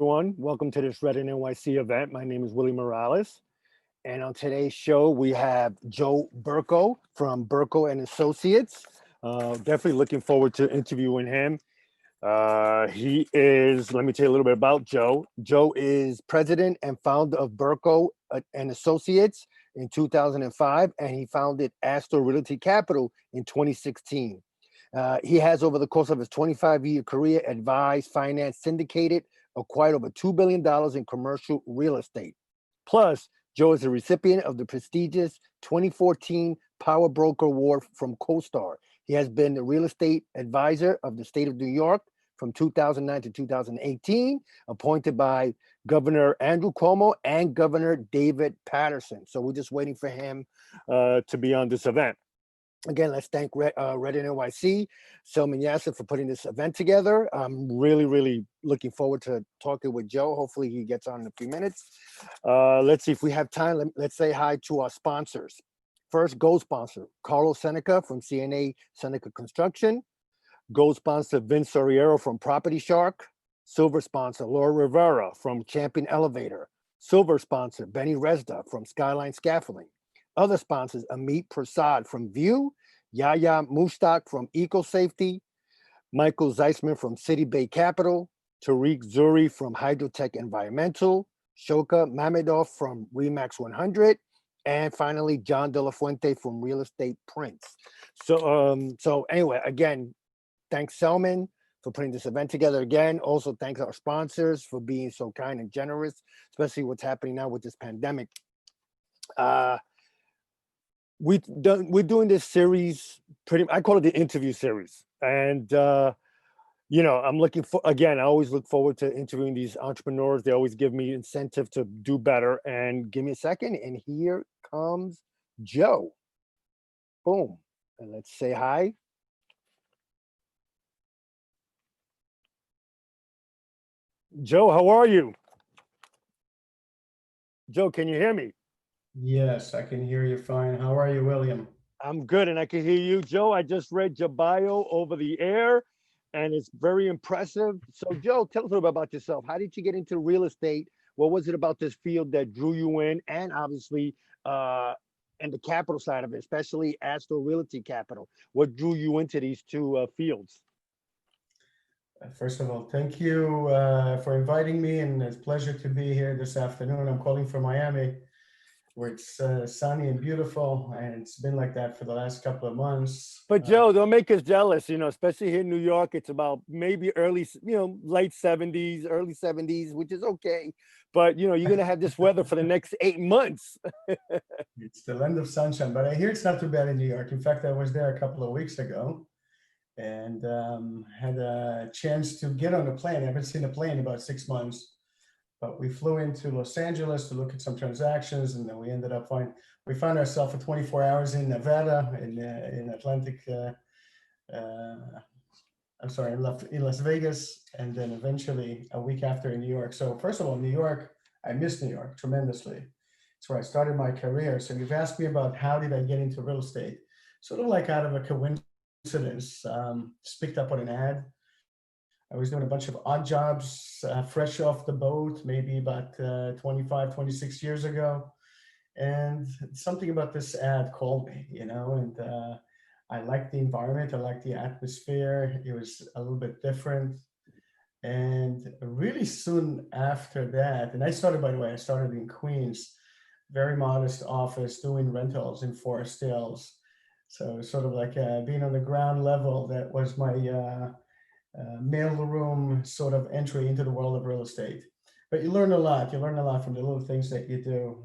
Everyone. Welcome to this REDinNYC event. My name is Willie Morales. And on today's show, we have Joe Berko from Berko and Associates. Definitely looking forward to interviewing him. He is, let me tell you a little bit about Joe. Joe is president and founder of Berko and Associates in 2005, and he founded Astro Realty Capital in 2016. He has, over the course of his 25-year career, advised, financed, syndicated, acquired over $2 billion in commercial real estate. Plus, Joe is a recipient of the prestigious 2014 Power Broker Award from CoStar. He has been the real estate advisor of the state of New York from 2009 to 2018, appointed by Governor Andrew Cuomo and Governor David Patterson. So we're just waiting for him to be on this event. Again, let's thank REDinNYC, Salman for putting this event together. I'm really looking forward to talking with Joe. Hopefully he gets on in a few minutes. Let's see if we have time. Let's say hi to our sponsors. First, gold sponsor, Carlos Seneca from CNA Seneca Construction. Gold sponsor, Vince Soriero from Property Shark. Silver sponsor, Laura Rivera from Champion Elevator. Silver sponsor, Benny Resda from Skyline Scaffolding. Other sponsors, Amit Prasad from View, Yaya Mustak from Eco Safety, Michael Zeisman from City Bay Capital, Tariq Zuri from Hydrotech Environmental, Shoka Mamedov from Remax 100, and finally, John De La Fuente from Real Estate Prince. So anyway, again, thanks Salman for putting this event together again. Also, thanks our sponsors for being so kind and generous, especially what's happening now with this pandemic. We're doing this series I call it the interview series. And, I'm looking for, again, I always look forward to interviewing these entrepreneurs. They always give me incentive to do better. And give me a second. And here comes Joe. Boom. And let's say hi. Joe, how are you? Joe, can you hear me? Yes, I can hear you fine. How are you, William? I'm good, and I can hear you. Joe, I just read your bio over the air, and it's very impressive. So, Joe, tell us a little bit about yourself. How did you get into real estate? What was it about this field that drew you in? And obviously, and the capital side of it, especially Astro Realty Capital. What drew you into these two fields? First of all, thank you for inviting me, and it's a pleasure to be here this afternoon. I'm calling from Miami, where it's sunny and beautiful, and it's been like that for the last couple of months. But Joe, don't make us jealous, especially here in New York. It's about maybe early, late 70s, early 70s, which is okay. But, you're going to have this weather for the next 8 months. It's the land of sunshine, but I hear it's not too bad in New York. In fact, I was there a couple of weeks ago and had a chance to get on a plane. I haven't seen a plane in about 6 months. But we flew into Los Angeles to look at some transactions, and then we ended up we found ourselves for 24 hours in Nevada, in Atlantic, in Las Vegas, and then eventually a week after in New York. So first of all, New York, I miss New York tremendously. It's where I started my career. So you've asked me about how did I get into real estate? Sort of like out of a coincidence, just picked up on an ad. I was doing a bunch of odd jobs, fresh off the boat, maybe about 25, 26 years ago. And something about this ad called me, and I liked the environment. I liked the atmosphere. It was a little bit different. And really soon after that, and by the way, I started in Queens, very modest office doing rentals in Forest Hills. So sort of like being on the ground level, that was my mailroom sort of entry into the world of real estate. But you learn a lot. You learn a lot from the little things that you do.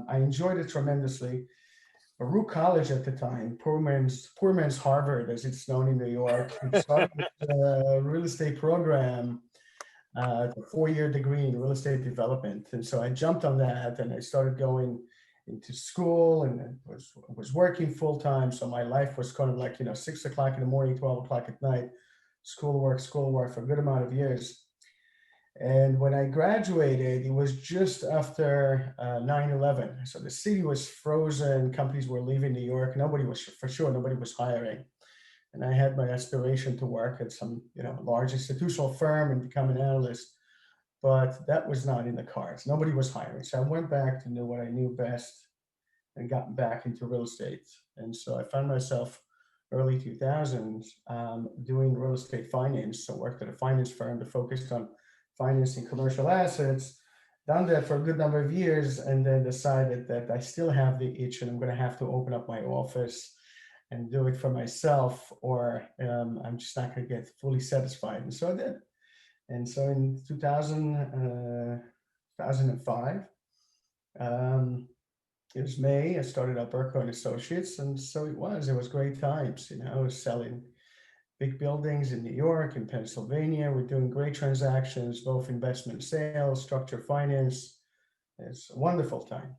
I enjoyed it tremendously. Baruch College at the time, poor man's Harvard, as it's known in New York, started a real estate program, a 4-year degree in real estate development. And so I jumped on that, and I started going into school, and I was working full time. So my life was kind of like 6 o'clock in the morning, 12 o'clock at night. Schoolwork for a good amount of years. And when I graduated, it was just after 9/11. So the city was frozen, companies were leaving New York. Nobody was hiring. And I had my aspiration to work at some large institutional firm and become an analyst. but that was not in the cards. Nobody was hiring. So I went back to do what I knew best and got back into real estate. And so I found myself early 2000s doing real estate finance. So worked at a finance firm that focused on financing commercial assets, done that for a good number of years, and then decided that I still have the itch and I'm going to have to open up my office and do it for myself, or I'm just not going to get fully satisfied. And so I did. And so in 2005, um, it was May, I started up Berko and Associates. And so it was great times. I was selling big buildings in New York and Pennsylvania. We're doing great transactions, both investment sales, structured finance. It's a wonderful time.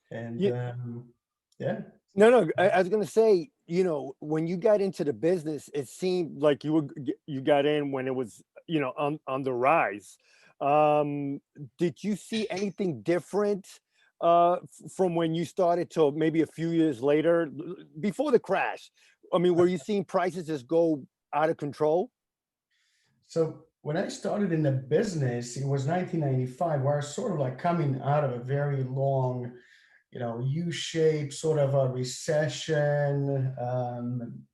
And Yeah, yeah. no, I was gonna say, when you got into the business, it seemed like you got in when it was, on the rise. Um, did you see anything different from when you started to maybe a few years later, before the crash? I mean, were you seeing prices just go out of control? So when I started in the business, it was 1995, where I was sort of like coming out of a very long, U-shaped sort of a recession,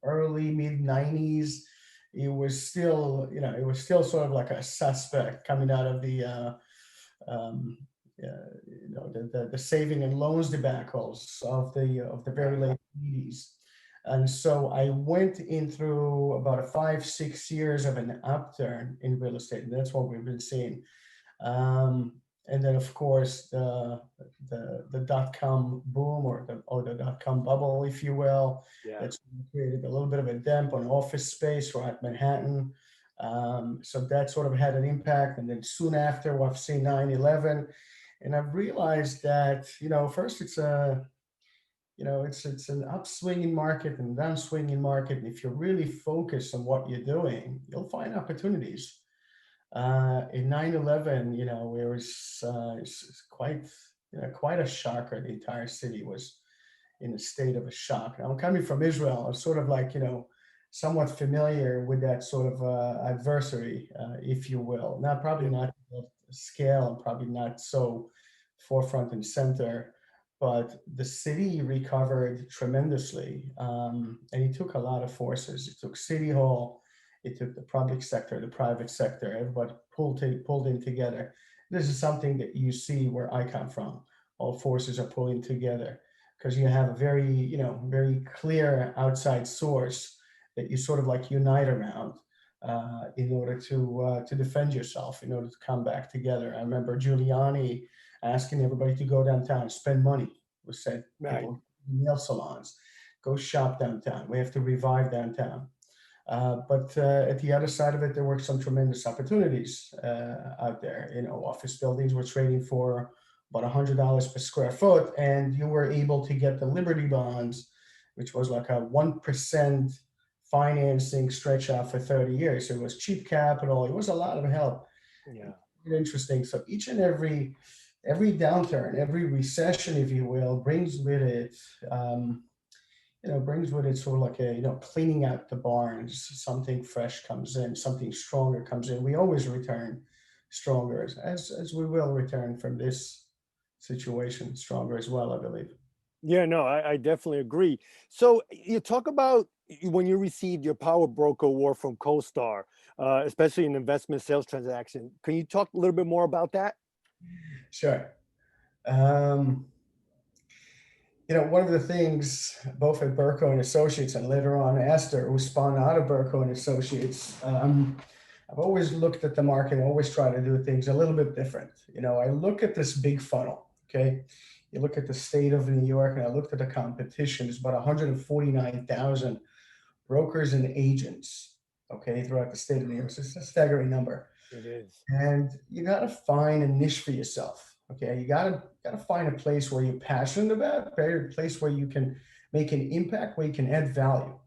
early mid 90s. It was still sort of like a suspect coming out of um, the saving and loans debacles of the very late 80s. And so I went in through about a 5, 6 years of an upturn in real estate, and that's what we've been seeing. Um, and then, of course, the dot-com boom, or the dot-com bubble, if you will, Yeah. that's created a little bit of a dent on office space right at Manhattan. So that sort of had an impact. And then soon after, we've seen 9/11, and I've realized that first it's an upswinging market and downswinging market, and if you're really focused on what you're doing, you'll find opportunities. In 9/11, it was it's quite a shocker. The entire city was in a state of a shock. Now, I'm coming from Israel. I'm sort of like, somewhat familiar with that sort of adversary, if you will. Probably Yeah. not the scale, and probably not so forefront and center, but the city recovered tremendously. And it took a lot of forces. It took City Hall, it took the public sector, the private sector, everybody pulled in together. This is something that you see where I come from. All forces are pulling together because you have a very clear outside source that you sort of like unite around in order to defend yourself, in order to come back together. I remember Giuliani asking everybody to go downtown, spend money. We said, Right. people, nail salons, go shop downtown. We have to revive downtown. But at the other side of it, there were some tremendous opportunities out there. Office buildings were trading for about $100 per square foot, and you were able to get the Liberty bonds, which was like a 1% financing stretch out for 30 years. So it was cheap capital. It was a lot of help. Yeah. Interesting. So each and every downturn, every recession, if you will, brings with it sort of like cleaning out the barns. Something fresh comes in, something stronger comes in. We always return stronger, as we will return from this situation stronger as well, I believe. Yeah, no, I definitely agree. So you talk about when you received your power broker award from CoStar, especially in investment sales transaction. Can you talk a little bit more about that? Sure. Um, One of the things both at Berko and Associates and later on Astro, who spun out of Berko and Associates, I've always looked at the market and always try to do things a little bit different. I look at this big funnel, okay? You look at the state of New York, and I looked at the competition. It's about 149,000 brokers and agents, okay, throughout the state of New York. So it's a staggering number. It is. And you got to find a niche for yourself. Okay, you got to find a place where you're passionate about, a place where you can make an impact, where you can add value.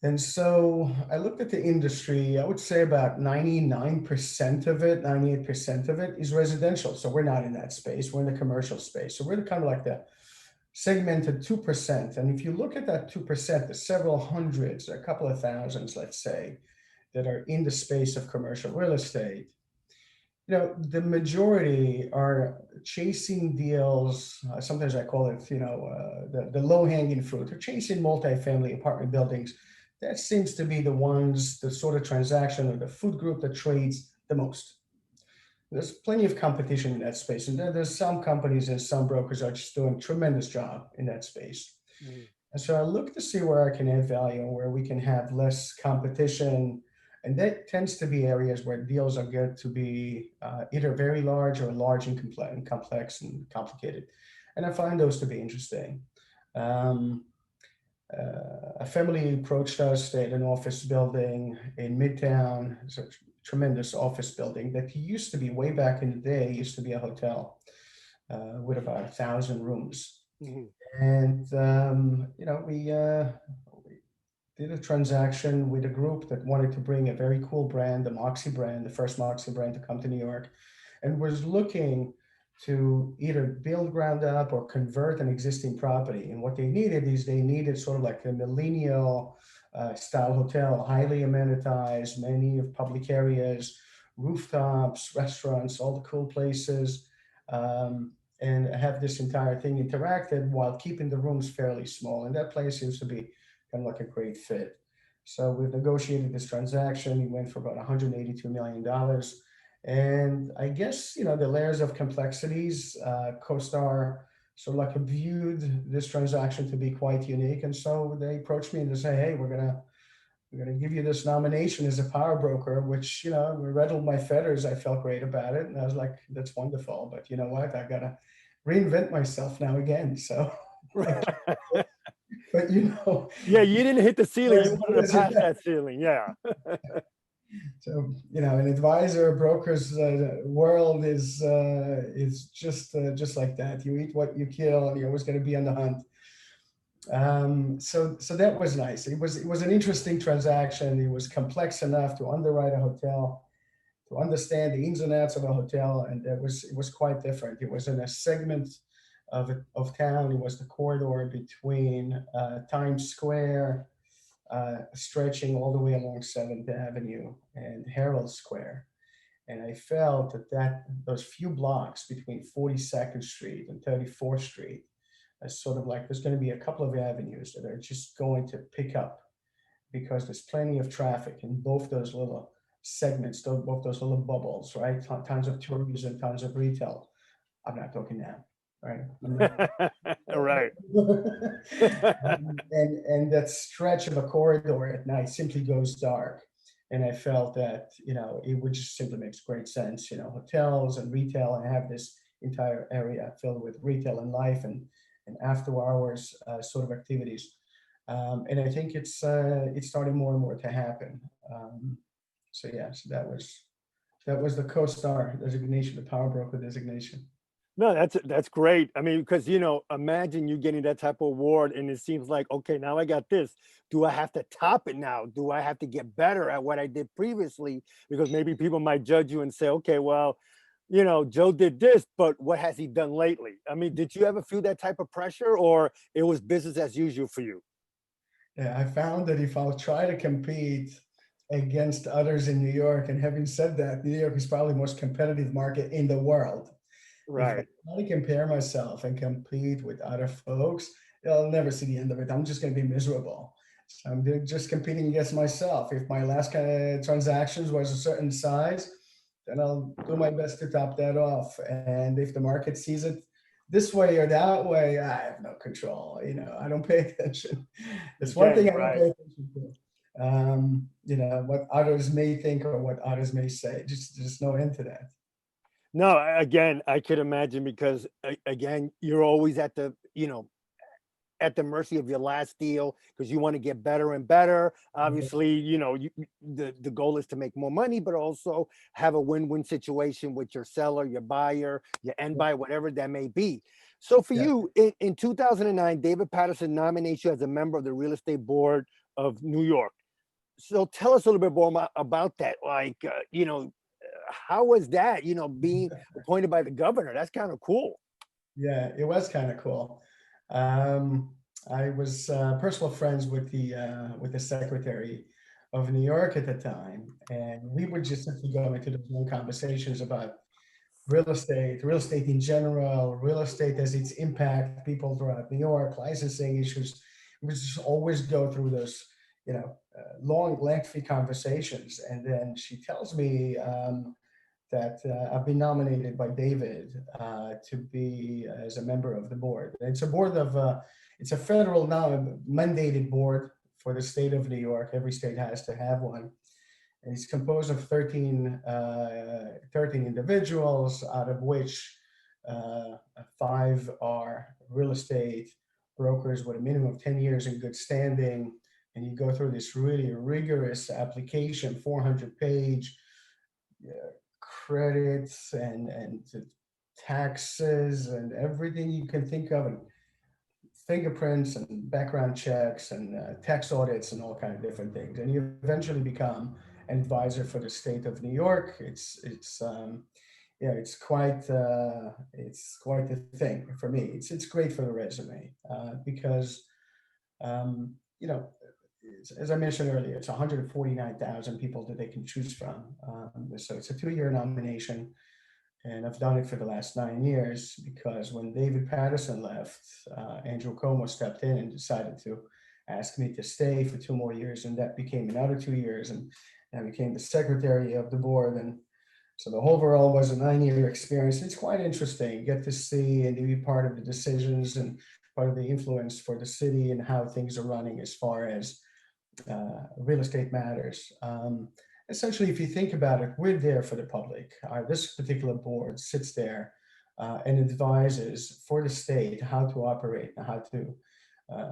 And so I looked at the industry. I would say about 99% of it, 98% of it is residential. So we're not in that space. We're in the commercial space. So we're kind of like the segmented 2%. And if you look at that 2%, there's several hundreds, a couple of thousands, let's say, that are in the space of commercial real estate. The majority are chasing deals. Sometimes I call it, the low-hanging fruit. They're chasing multifamily apartment buildings. That seems to be the sort of transaction or the food group that trades the most. There's plenty of competition in that space, and there's some companies and some brokers are just doing a tremendous job in that space. Mhm. And so I look to see where I can add value and where we can have less competition. And that tends to be areas where deals are good to be either very large or large and complex and complicated. And I find those to be interesting. Um, a family approached us at an office building in Midtown. It's a tremendous office building that used to be, way back in the day, used to be a hotel with about 1,000 rooms. Mhm. And we did a transaction with a group that wanted to bring a very cool brand, the Moxie brand, the first Moxie brand to come to New York, and was looking to either build ground up or convert an existing property. And what they needed is they needed sort of like a millennial style hotel, highly amenitized, many of public areas, rooftops, restaurants, all the cool places. And have this entire thing interacted while keeping the rooms fairly small. And that place seems to be kind of like a great fit. So we've negotiated this transaction. We went for about $182 million. And I guess, the layers of complexities, CoStar sort of like viewed this transaction to be quite unique. And so they approached me and they say, hey, we're gonna give you this nomination as a power broker, which, rattled my feathers. I felt great about it. And I was like, that's wonderful. But you know what? I gotta reinvent myself now again. So I but Yeah, you didn't hit the ceiling. as You wanted to good as it pass gets. that ceiling. Yeah. So, an advisor, broker's world is just like that. You eat what you kill, and you're always going to be on the hunt. So that was nice. It was an interesting transaction. It was complex enough to underwrite a hotel, to understand the ins and outs of a hotel, and it was quite different. It was in a segment of town. It was the corridor between Times Square, stretching all the way along 7th Avenue and Herald Square. And I felt that those few blocks between 42nd Street and 34th Street, as sort of like there's going to be a couple of avenues that are just going to pick up because there's plenty of traffic in both those little segments, both those little bubbles, right? Tons of tourism, tons of retail. I'm not talking now, right? Right. And that stretch of a corridor at night simply goes dark. And I felt that, it would just simply makes great sense, hotels and retail, and have this entire area filled with retail and life and after hours sort of activities. And I think it's starting more and more to happen. So yeah, so that was the co-star designation, the power broker designation. No, that's great. I mean, because imagine you getting that type of award, and it seems like, okay, now I got this. Do I have to top it now? Do I have to get better at what I did previously? Because maybe people might judge you and say, okay, well, Joe did this, but what has he done lately? I mean, did you ever feel that type of pressure, or it was business as usual for you? Yeah, I found that if I'll try to compete against others in New York, and having said that, New York is probably the most competitive market in the world. If I Right. try to compare myself and compete with other folks, I'll never see the end of it. I'm just going to be miserable. So I'm just competing against myself. If my last kind of transactions was a certain size, then I'll do my best to top that off. And if the market sees it this way or that way, I have no control. I don't pay attention. It's one thing Again, I don't right. pay attention to. What others may think or what others may say. Just no end to that. No, again, I could imagine because again, you're always at the mercy of your last deal because you want to get better and better. Obviously, the goal is to make more money, but also have a win-win situation with your seller, your buyer, your end buyer, whatever that may be. So for Yeah. you, in 2009, David Patterson nominates you as a member of the Real Estate Board of New York. So tell us a little bit more about that. Like, how was that, being appointed by the governor? That's kind of cool. Yeah, it was kind of cool. Um, I was personal friends with the secretary of New York at the time, And we would just simply go into those long conversations about real estate in general, real estate as its impact people throughout New York, licensing issues. We just always go through those, long, lengthy conversations. And then she tells me that I've been nominated by David to be as a member of the board. It's a board of, it's a federal now mandated board for the state of New York. Every state has to have one. And it's composed of 13 individuals, out of which 5 are real estate brokers with a minimum of 10 years in good standing. And you go through this really rigorous application, 400-page credits and taxes and everything you can think of, and fingerprints and background checks and tax audits and all kind of different things. And you eventually become an advisor for the state of New York. It's quite the thing for me. It's great for the resume because you know as I mentioned earlier, it's 149,000 people that they can choose from. So it's a 2-year nomination. And I've done it for the last 9 years because when David Patterson left, Andrew Como stepped in and decided to ask me to stay for 2 more years. And that became another 2 years. And I became the secretary of the board. And so the overall was a 9-year experience. It's quite interesting. You get to see and to be part of the decisions and part of the influence for the city and how things are running as far as real estate matters. Essentially, if you think about it, we're there for the public. This particular board sits there and advises for the state how to operate and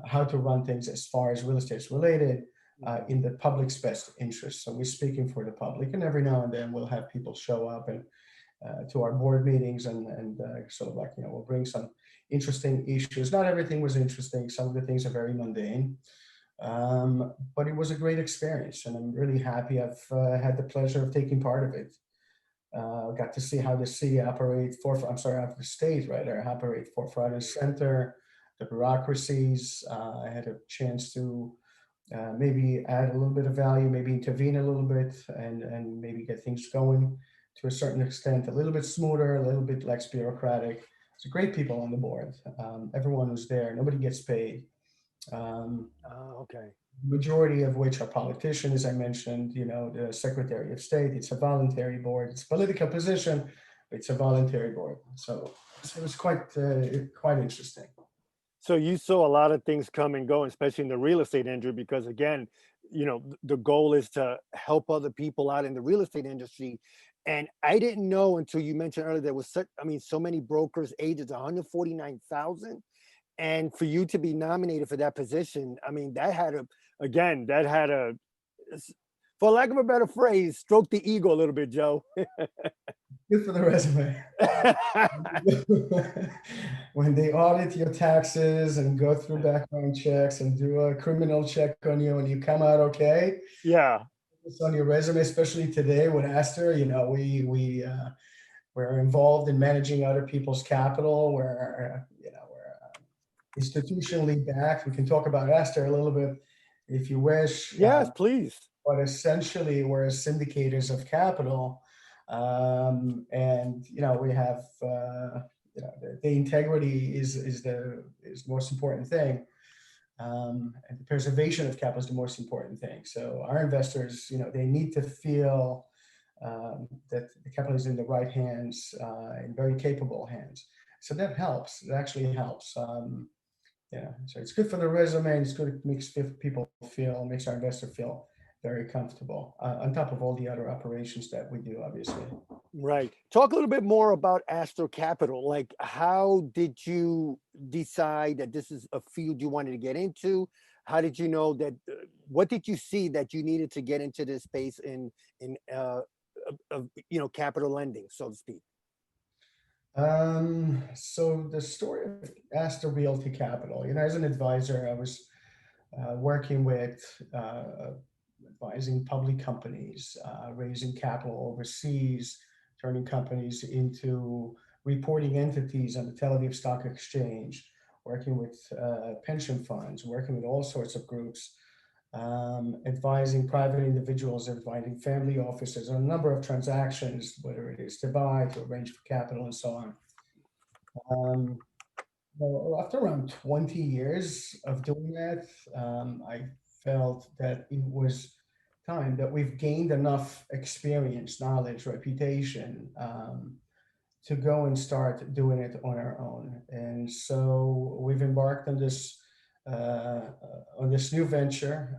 how to run things as far as real estate is related in the public's best interest. So we're speaking for the public, and every now and then we'll have people show up and to our board meetings and sort of like, we'll bring some interesting issues. Not everything was interesting. Some of the things are very mundane. But it was a great experience, and I'm really happy I've had the pleasure of taking part of it. Got to see how the city operates how the state rather operate for front and center, the bureaucracies. I had a chance to maybe add a little bit of value, maybe intervene a little bit, and maybe get things going to a certain extent, a little bit smoother, a little bit less bureaucratic. It's great people on the board. Everyone who's there, nobody gets paid. Okay. Majority of which are politicians, as I mentioned, the Secretary of State. It's a voluntary board. It's a political position, but it's a voluntary board. So it was quite interesting. So you saw a lot of things come and go, especially in the real estate industry, because again, the goal is to help other people out in the real estate industry. And I didn't know until you mentioned earlier there was so many brokers, agents, 149,000. And for you to be nominated for that position, that had for lack of a better phrase, stroke the ego a little bit, Joe. Good for the resume. When they audit your taxes and go through background checks and do a criminal check on you and you come out okay. Yeah. It's on your resume, especially today with Astro. We're involved in managing other people's capital. We're institutionally backed. We can talk about Astro a little bit if you wish. Yes, please. But essentially, we're syndicators of capital, and we have the integrity is the most important thing, and the preservation of capital is the most important thing. So our investors, they need to feel that the capital is in the right hands, in very capable hands. So that helps. It actually helps. So it's good for the resume. It's good. It makes makes our investor feel very comfortable. On top of all the other operations that we do, obviously. Right. Talk a little bit more about Astro Capital. Like, how did you decide that this is a field you wanted to get into? How did you know that? What did you see that you needed to get into this space in capital lending, so to speak? So the story of Astro Realty Capital, as an advisor, I was working with advising public companies, raising capital overseas, turning companies into reporting entities on the Tel Aviv Stock Exchange, working with pension funds, working with all sorts of groups. advising private individuals, advising family offices on a number of transactions, whether it is to buy, to arrange for capital, and so on. Well, after around 20 years of doing that, I felt that it was time that we've gained enough experience, knowledge, reputation, to go and start doing it on our own. And so we've embarked on this new venture,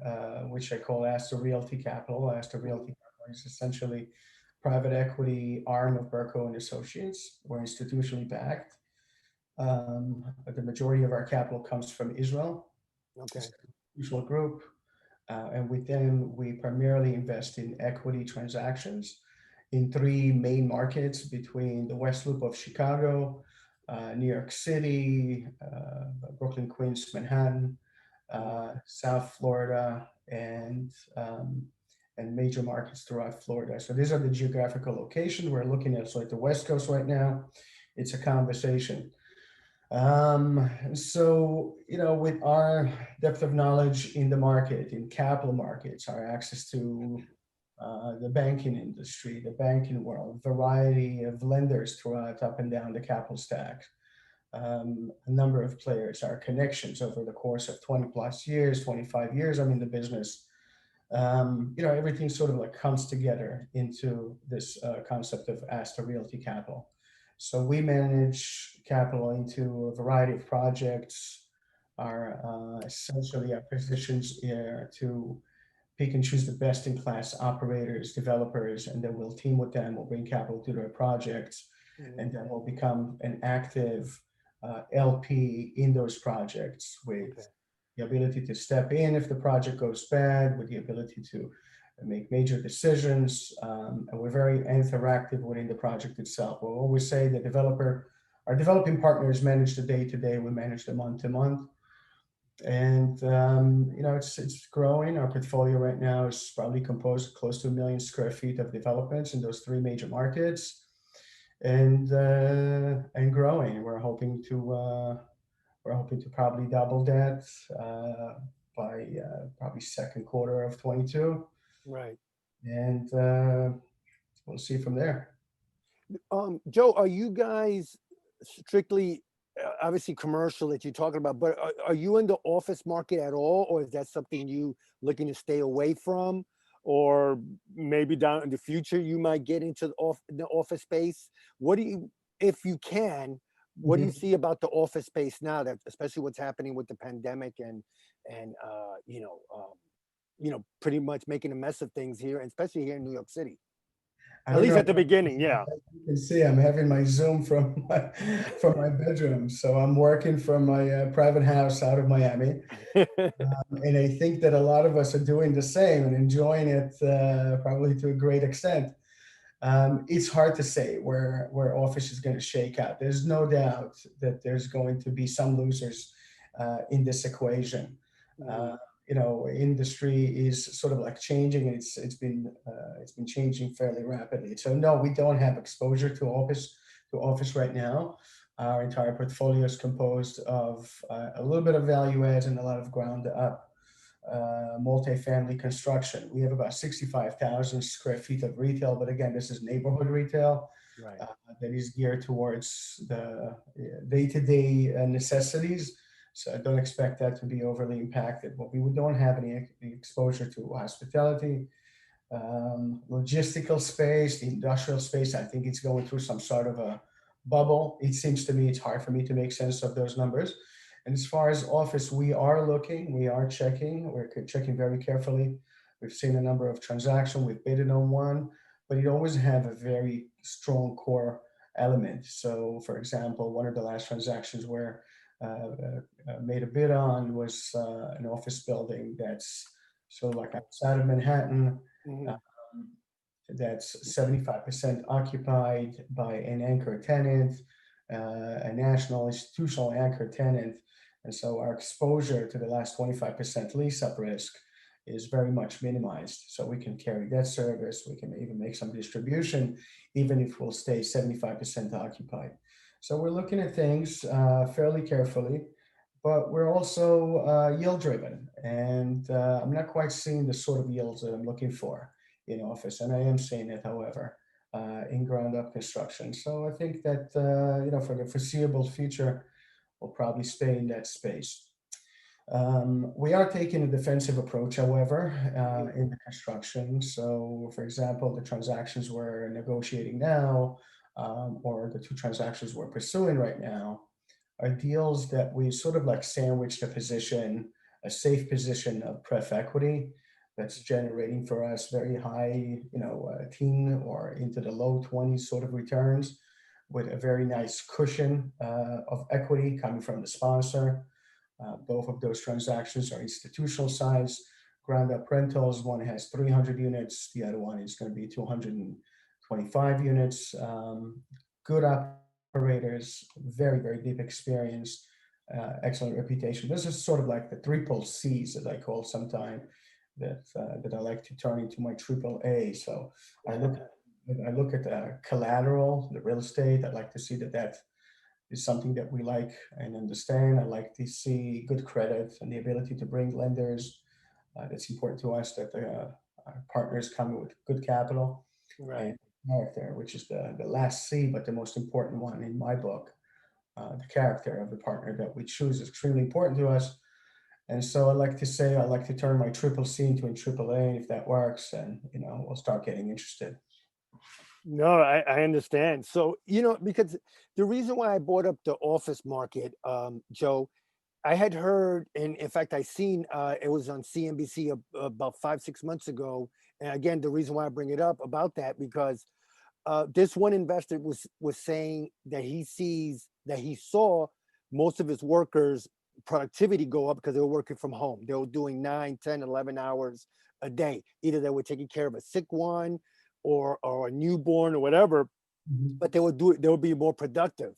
which I call Astro Realty Capital. Astro Realty Capital is essentially private equity arm of Berko and Associates. We're institutionally backed. But the majority of our capital comes from Israel. Okay. It's an institutional group. And with them, we primarily invest in equity transactions in three main markets between the West Loop of Chicago, New York City, Brooklyn, Queens, Manhattan, South Florida, and major markets throughout Florida. So these are the geographical locations we're looking at. So at the West Coast right now, it's a conversation. So, with our depth of knowledge in the market, in capital markets, our access to the banking industry, the banking world, variety of lenders throughout up and down the capital stack, a number of players, our connections over the course of 20 plus years, 25 years I'm in the business. Everything sort of like comes together into this concept of Asta Realty Capital. So we manage capital into a variety of projects. Essentially our positions are to pick and choose the best in class operators, developers, and then we'll team with them. We'll bring capital to their projects, and then we'll become an active LP in those projects with the ability to step in if the project goes bad, with the ability to make major decisions, and we're very interactive within the project itself. We'll always say our developing partners manage the day-to-day, we manage the month-to-month. And it's growing. Our portfolio right now is probably composed of close to 1 million square feet of developments in those three major markets, and growing. We're hoping to probably double that by probably second quarter of 22. Right. And we'll see from there. Joe, are you guys strictly, obviously commercial that you're talking about, but are you in the office market at all, or is that something you looking to stay away from, or maybe down in the future you might get into the office space? What do you, if you can, what do you see about the office space now, that especially what's happening with the pandemic and pretty much making a mess of things here, especially here in New York City? At least at the beginning, yeah. You can see I'm having my Zoom from my bedroom, so I'm working from my private house out of Miami, and I think that a lot of us are doing the same and enjoying it probably to a great extent. It's hard to say where office is going to shake out. There's no doubt that there's going to be some losers in this equation. Industry is sort of like changing, and it's been changing fairly rapidly. So no, we don't have exposure to office right now. Our entire portfolio is composed of a little bit of value adds and a lot of ground up multifamily construction. We have about 65,000 square feet of retail, but again, this is neighborhood retail. Right. That is geared towards the day-to-day necessities. So I don't expect that to be overly impacted. But we don't have any exposure to hospitality, logistical space, the industrial space. I think it's going through some sort of a bubble. It seems to me it's hard for me to make sense of those numbers. And as far as office, we are looking, we're checking very carefully. We've seen a number of transactions, we've bidded on one, but it always have a very strong core element. So for example, one of the last transactions where made a bid on was an office building that's sort of like outside of Manhattan. That's 75% occupied by an anchor tenant, a national institutional anchor tenant. And so our exposure to the last 25% lease up risk is very much minimized. So we can carry debt service, we can even make some distribution, even if we'll stay 75% occupied. So we're looking at things fairly carefully. but we're also yield driven, and I'm not quite seeing the sort of yields that I'm looking for in office, and I am seeing it, however, in ground up construction. So I think that for the foreseeable future, we'll probably stay in that space. We are taking a defensive approach, however, in the construction. So, for example, the transactions we're negotiating now, or the two transactions we're pursuing right now, are deals that we sort of like sandwiched a safe position of pref equity that's generating for us very high, teen or into the low 20s sort of returns with a very nice cushion of equity coming from the sponsor. Both of those transactions are institutional size, ground up rentals. One has 300 units, the other one is going to be 225 units. Good operators, very, very deep experience, excellent reputation. This is sort of like the triple C's that I call sometime that I like to turn into my triple A. So I look I look at the collateral, the real estate. I like to see that is something that we like and understand. I like to see good credit and the ability to bring lenders. It's important to us that our partners come with good capital Right. and character, which is the last C, but the most important one in my book. The character of the partner that we choose is extremely important to us. And so I like to say I like to turn my triple C into a triple A, and if that works, then we'll start getting interested. No, I understand. So, because the reason why I brought up the office market, Joe, I had heard, and in fact, I seen it was on CNBC about 5, 6 months ago. And again, the reason why I bring it up about that because this one investor was saying that he saw most of his workers' productivity go up because they were working from home. They were doing 9, 10, 11 hours a day. Either they were taking care of a sick one or a newborn or whatever, Mhm. but they would be more productive.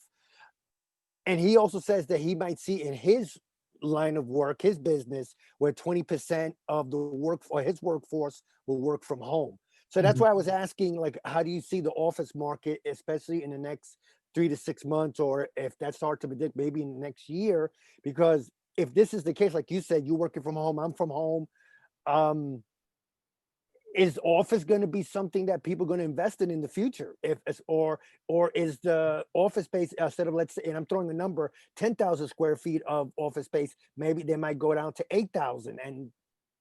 And he also says that he might see in his line of work, his business, where 20% of the work or his workforce will work from home. So that's Mhm. why I was asking, like, how do you see the office market, especially in the next 3 to 6 months, or if that's hard to predict, maybe in the next year? Because if this is the case, like you said, you're working from home, I'm from home. Um, is office going to be something that people are going to invest in the future or is the office space instead of, let's say, and I'm throwing a number, 10,000 square feet of office space, maybe they might go down to 8,000 and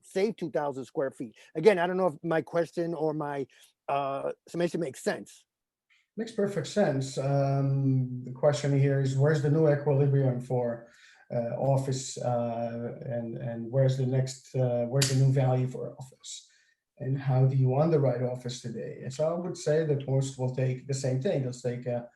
save 2,000 square feet? Again, I don't know if my question or my summation makes sense. Makes perfect sense. The question here is where's the new equilibrium for office, and where's the new value for office, and how do you underwrite office today? And so I would say that most will take the same thing. They'll take a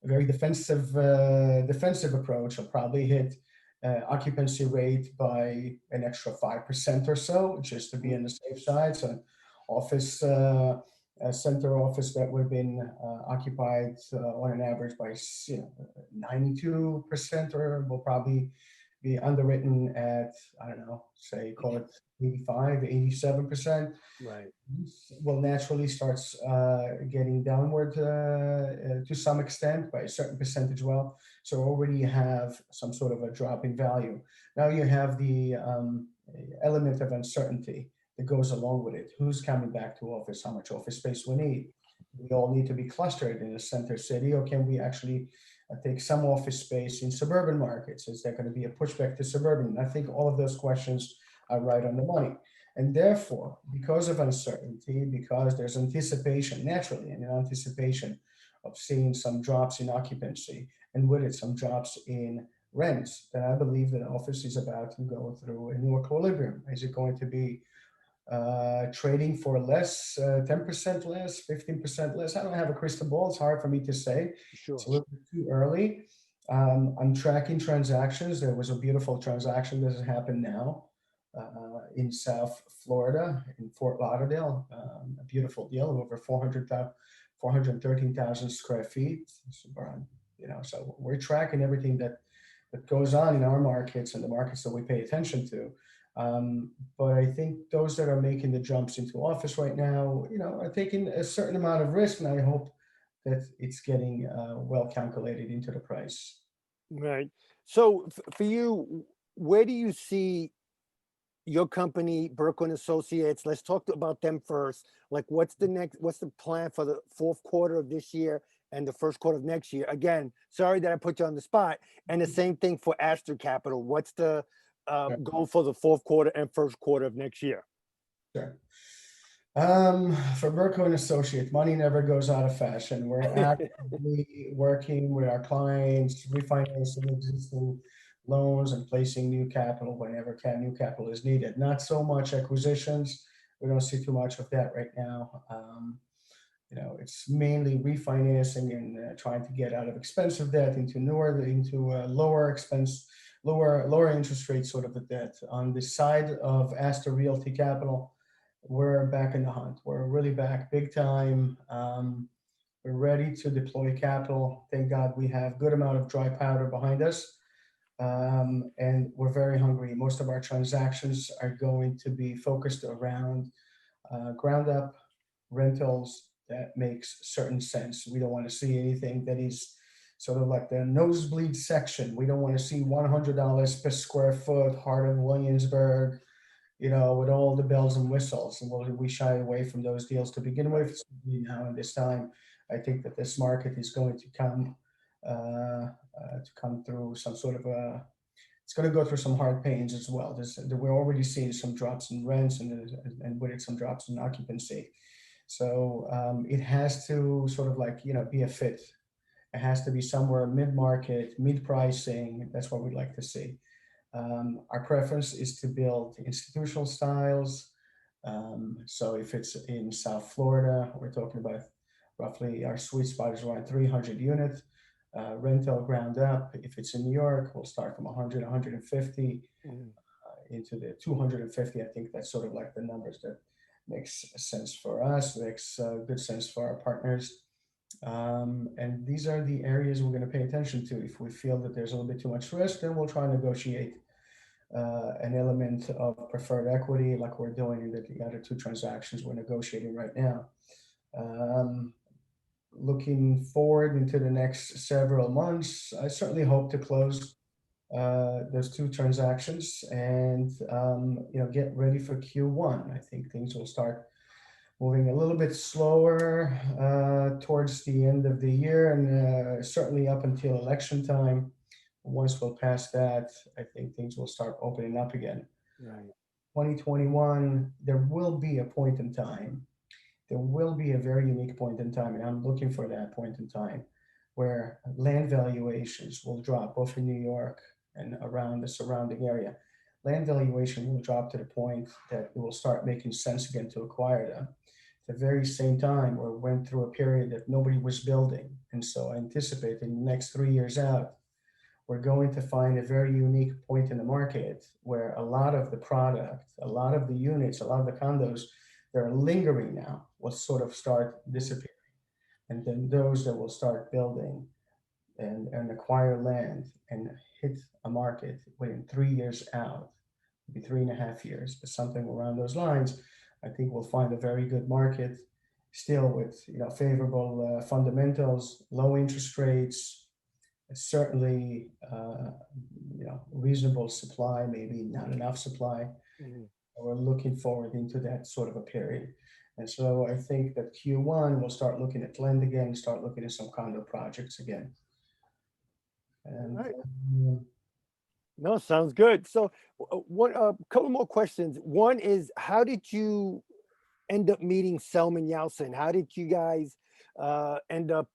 very defensive approach. I'll probably hit occupancy rate by an extra 5% or so, just to be on the safe side. So, office center office that would have been occupied on an average by 92%, or will probably be underwritten at, I don't know, say call it 85, 87%. Right. Will naturally starts getting downward to some extent by a certain percentage. Well, so already you have some sort of a drop in value. Now you have the element of uncertainty that goes along with it. Who's coming back to office? How much office space we need? We all need to be clustered in a center city, or can we actually take some office space in suburban markets? Is there going to be a pushback to suburban? I think all of those questions are right on the money. And therefore, because of uncertainty, because there's anticipation, naturally, and an anticipation of seeing some drops in occupancy, and with it, some drops in rents, then I believe that office is about to go through a new equilibrium. Is it going to be trading for less, 10% less, 15% less? I don't have a crystal ball. It's hard for me to say. It's Sure. a little bit too early. I'm tracking transactions. There was a beautiful transaction that has happened now in South Florida, in Fort Lauderdale. A beautiful deal of over 413,000 square feet. So we're tracking everything that goes on in our markets and the markets that we pay attention to. But I think those that are making the jumps into office right now, are taking a certain amount of risk, and I hope that it's getting well calculated into the price. Right. So for you, where do you see your company, Berko and Associates? Let's talk about them first. Like, what's the plan for the fourth quarter of this year and the first quarter of next year? Again, sorry that I put you on the spot. And the same thing for Astro Capital. What's the goal for the fourth quarter and first quarter of next year? Sure. For Berko and Associates, money never goes out of fashion. We're actively working with our clients, refinancing existing loans and placing new capital whenever new capital is needed. Not so much acquisitions. We don't see too much of that right now. It's mainly refinancing and trying to get out of expensive debt into lower expense, lower interest rate sort of a debt. On the side of Astro Realty Capital, we're back in the hunt. We're really back big time. We're ready to deploy capital. Thank God we have good amount of dry powder behind us. And we're very hungry. Most of our transactions are going to be focused around ground up rentals that makes certain sense. We don't want to see anything that is sort of like the nosebleed section. We don't want to see $100 per square foot, heart of Williamsburg, with all the bells and whistles. And we shy away from those deals to begin with. Now in this time, I think that this market is going to come through some sort of it's going to go through some hard pains as well. We're already seeing some drops in rents and with it some drops in occupancy. So it has to sort of like, be a fit. It has to be somewhere mid-market, mid-pricing. That's what we'd like to see. Our preference is to build institutional styles. So if it's in South Florida, we're talking about roughly our sweet spot is around 300 units, rental ground up. If it's in New York, we'll start from 100, 150 into the 250. I think that's sort of like the numbers that makes sense for us, makes good sense for our partners. And these are the areas we're going to pay attention to. If we feel that there's a little bit too much risk, then we'll try and negotiate an element of preferred equity like we're doing in the other two transactions we're negotiating right now. Looking forward into the next several months, I certainly hope to close those two transactions and get ready for Q1. I think things will start moving a little bit slower towards the end of the year and certainly up until election time. Once we'll pass that, I think things will start opening up again. Right. 2021, there will be a point in time. There will be a very unique point in time, and I'm looking for that point in time where land valuations will drop both in New York and around the surrounding area. Land valuation will drop to the point that it will start making sense again to acquire them. At the very same time, we went through a period that nobody was building. And so I anticipate in the next 3 years out, we're going to find a very unique point in the market where a lot of the product, a lot of the units, a lot of the condos that are lingering now will sort of start disappearing. And then those that will start building and acquire land and hit a market within 3 years out, maybe 3.5 years, but something around those lines, I think we'll find a very good market still with favorable fundamentals, low interest rates, certainly reasonable supply, maybe not enough supply. We're looking forward into that sort of a period. And so I think that Q1 we'll start looking at land again, start looking at some condo projects again. And right. No, sounds good. So one couple more questions. One is, how did you end up meeting Salman Yalcin? How did you guys end up,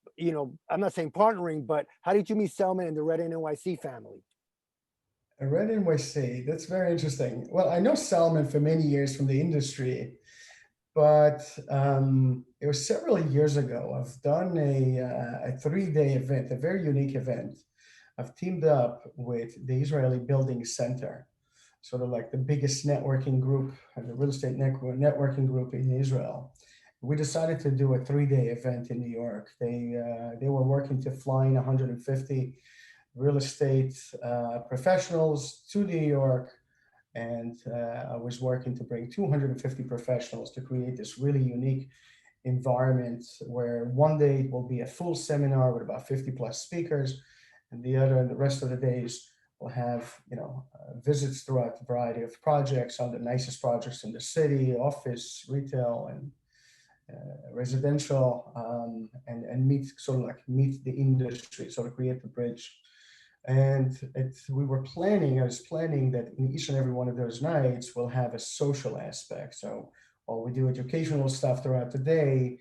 I'm not saying partnering, but how did you meet Salman and the REDinNYC family? REDinNYC, that's very interesting. Well, I know Salman for many years from the industry, but it was several years ago. I've done a 3-day event, a very unique event. I've teamed up with the Israeli Building Center, sort of like the biggest networking group, the real estate networking group in Israel. We decided to do a 3-day event in New York. They were working to fly in 150 real estate professionals to New York, and I was working to bring 250 professionals to create this really unique environment where one day will be a full seminar with about 50 plus speakers, and the rest of the days We'll have, visits throughout a variety of projects, on the nicest projects in the city, office, retail, and residential, and meet, sort of like meet the industry, sort of create the bridge. And I was planning that in each and every one of those nights, we'll have a social aspect. So while we do educational stuff throughout the day,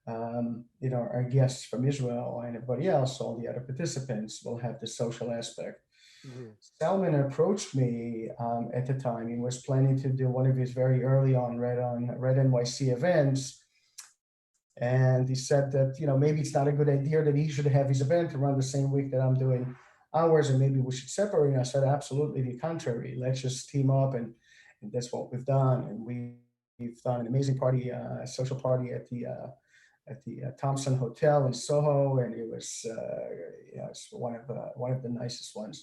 our guests from Israel and everybody else, all the other participants, will have the social aspect. Mhm. Salman approached me at the time. He was planning to do one of his very early on REDinNYC events. And he said that, maybe it's not a good idea that he should have his event around the same week that I'm doing ours, and maybe we should separate. And I said, absolutely the contrary. Let's just team up. And that's what we've done. And we've done an amazing party, social party at the Thompson Hotel in Soho. And it was, it's one of the nicest ones,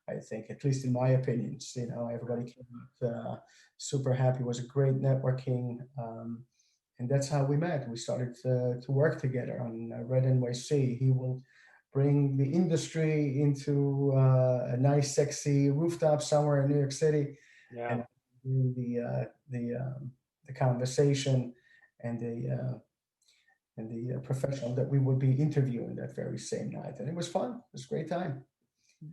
I think, at least in my opinions. Everybody came out super happy. It was a great networking. And that's how we met. We started to work together on REDinNYC. He will bring the industry into a nice, sexy rooftop somewhere in New York City, Yeah. and the conversation and the professional that we would be interviewing that very same night. And it was fun. It was a great time.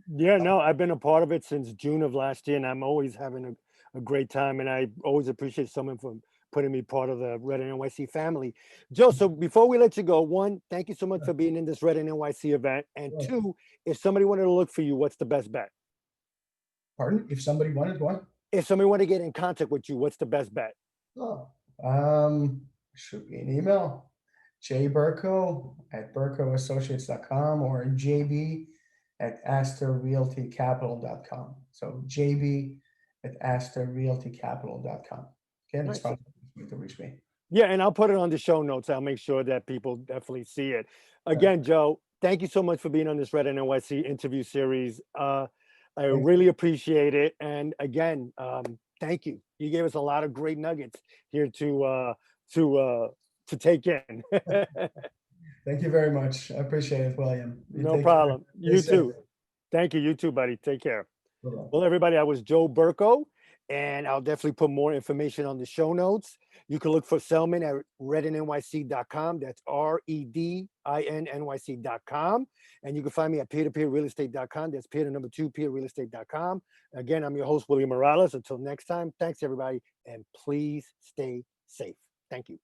Yeah, no, I've been a part of it since June of last year, and I'm always having a great time. And I always appreciate someone for putting me part of the REDinNYC family. Joe, so before we let you go, one, thank you so much for being in this REDinNYC event. And Yeah. two, if somebody wanted to look for you, what's the best bet? Pardon? If somebody wanted what? If somebody wanted to get in contact with you, what's the best bet? Oh, shoot me an email, Berko at berkoassociates.com, or jb@astrorealtycapital.com. So jb@astrorealtycapital.com. Again, it's Nice. probably the best way to reach me. Yeah, and I'll put it on the show notes. I'll make sure that people definitely see it. Again, Joe, thank you so much for being on this REDinNYC interview series. I Thanks. really appreciate it. And again, thank you. You gave us a lot of great nuggets here to take in. Thank you very much. I appreciate it, William. You No take care. problem. Stay You safe. too. Thank you. You too, buddy. Take care. Bye-bye. Well, everybody, I was Joe Berko, and I'll definitely put more information on the show notes. You can look for Salman at REDinNYC.com. That's REDINNYC.com. And you can find me at peer-to-peerrealestate.com. That's peer-to-2 peerrealestate.com. Again, I'm your host, William Morales. Until next time, thanks, everybody, and please stay safe. Thank you.